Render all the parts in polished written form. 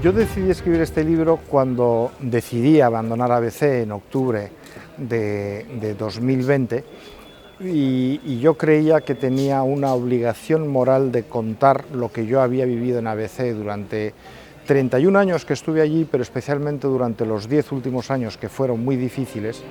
Yo decidí escribir este libro cuando decidí abandonar ABC en octubre de 2020 y yo creía que tenía una obligación moral de contar lo que yo había vivido en ABC durante 31 años que estuve allí, pero especialmente durante los 10 últimos años que fueron muy difíciles.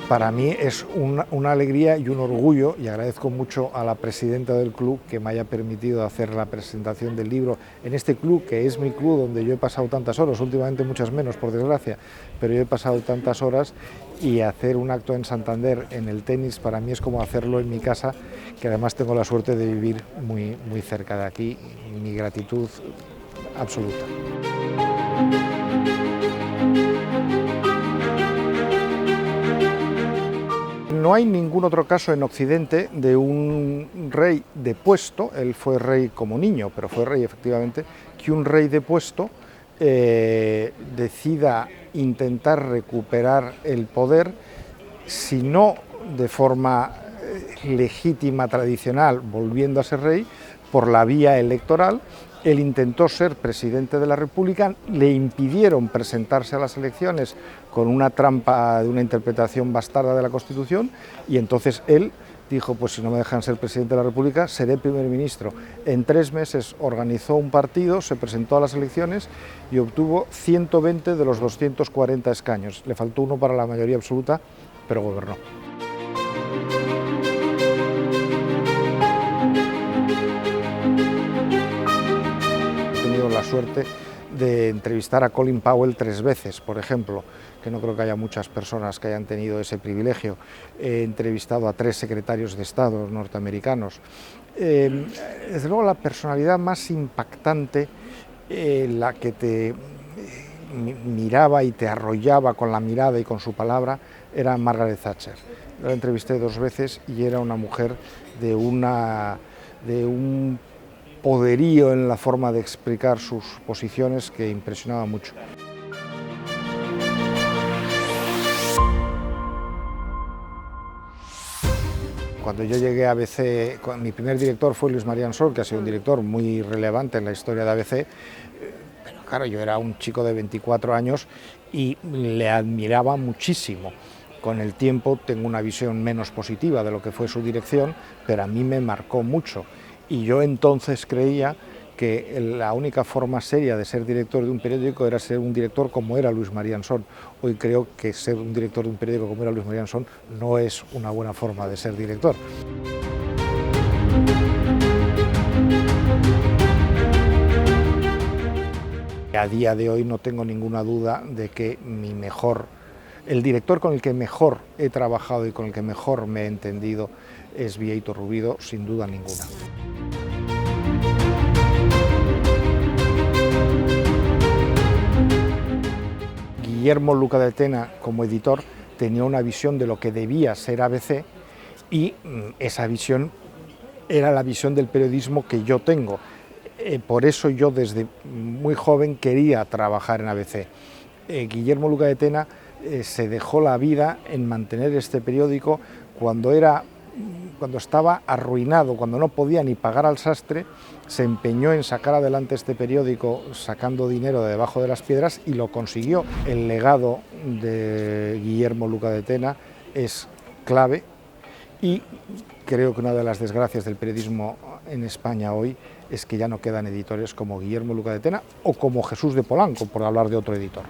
Para mí es una alegría y un orgullo, y agradezco mucho a la presidenta del club que me haya permitido hacer la presentación del libro en este club, que es mi club donde yo he pasado tantas horas, últimamente muchas menos por desgracia, pero yo he pasado tantas horas, y hacer un acto en Santander en el tenis para mí es como hacerlo en mi casa, que además tengo la suerte de vivir muy cerca de aquí. Mi gratitud absoluta. No hay ningún otro caso en Occidente de un rey depuesto, él fue rey como niño, pero fue rey efectivamente, que un rey depuesto decida intentar recuperar el poder, si no de forma legítima, tradicional, volviendo a ser rey, por la vía electoral. Él intentó ser presidente de la República, le impidieron presentarse a las elecciones con una trampa de una interpretación bastarda de la Constitución, y entonces él dijo, pues si no me dejan ser presidente de la República, seré primer ministro. En 3 meses organizó un partido, se presentó a las elecciones y obtuvo 120 de los 240 escaños. Le faltó uno para la mayoría absoluta, pero gobernó. La suerte de entrevistar a Colin Powell 3 veces, por ejemplo, que no creo que haya muchas personas que hayan tenido ese privilegio. He entrevistado a 3 secretarios de Estado norteamericanos. Desde luego la personalidad más impactante, la que te miraba y te arrollaba con la mirada y con su palabra, era Margaret Thatcher. La entrevisté 2 veces y era una mujer de un poderío en la forma de explicar sus posiciones que impresionaba mucho. Cuando yo llegué a ABC, mi primer director fue Luis Marián Sol, que ha sido un director muy relevante en la historia de ABC, pero claro, yo era un chico de 24 años y le admiraba muchísimo. Con el tiempo tengo una visión menos positiva de lo que fue su dirección, pero a mí me marcó mucho. Y yo entonces creía que la única forma seria de ser director de un periódico era ser un director como era Luis Marián Sol. Hoy creo que ser un director de un periódico como era Luis Marián Sol no es una buena forma de ser director. A día de hoy no tengo ninguna duda de que el director con el que mejor he trabajado y con el que mejor me he entendido es Bieito Rubido, sin duda ninguna. Guillermo Luca de Tena, como editor, tenía una visión de lo que debía ser ABC, y esa visión era la visión del periodismo que yo tengo. Por eso yo desde muy joven quería trabajar en ABC. Guillermo Luca de Tena se dejó la vida en mantener este periódico cuando estaba arruinado, cuando no podía ni pagar al sastre. Se empeñó en sacar adelante este periódico sacando dinero de debajo de las piedras y lo consiguió. El legado de Guillermo Luca de Tena es clave, y creo que una de las desgracias del periodismo en España hoy es que ya no quedan editores como Guillermo Luca de Tena o como Jesús de Polanco, por hablar de otro editor.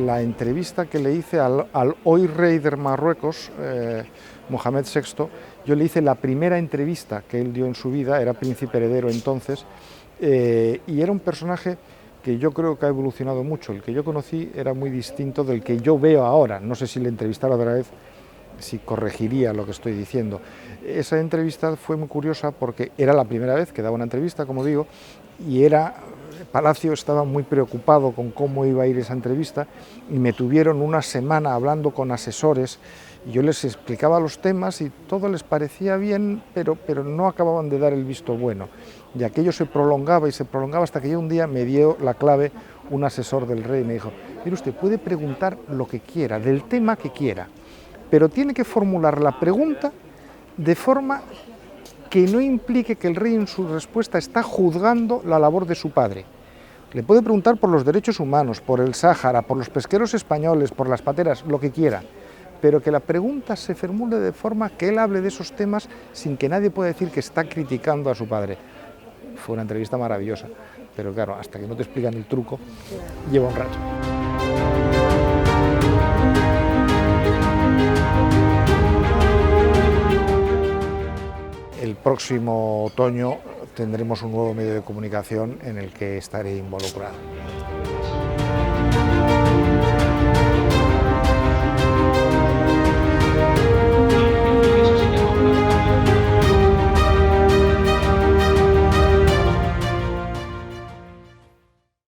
La entrevista que le hice al hoy rey de Marruecos, Mohamed VI, yo le hice la primera entrevista que él dio en su vida, era príncipe heredero entonces, y era un personaje que yo creo que ha evolucionado mucho. El que yo conocí era muy distinto del que yo veo ahora. No sé si le entrevistara otra vez, si corregiría lo que estoy diciendo. Esa entrevista fue muy curiosa porque era la primera vez que daba una entrevista, como digo, y Palacio estaba muy preocupado con cómo iba a ir esa entrevista y me tuvieron una semana hablando con asesores y yo les explicaba los temas y todo les parecía bien, pero no acababan de dar el visto bueno. Y aquello se prolongaba y se prolongaba hasta que yo un día me dio la clave un asesor del rey y me dijo: mire, usted puede preguntar lo que quiera, del tema que quiera, pero tiene que formular la pregunta de forma que no implique que el rey en su respuesta está juzgando la labor de su padre. Le puede preguntar por los derechos humanos, por el Sáhara, por los pesqueros españoles, por las pateras, lo que quiera, pero que la pregunta se formule de forma que él hable de esos temas sin que nadie pueda decir que está criticando a su padre. Fue una entrevista maravillosa, pero claro, hasta que no te explican el truco, lleva un rato. El próximo otoño tendremos un nuevo medio de comunicación en el que estaré involucrado.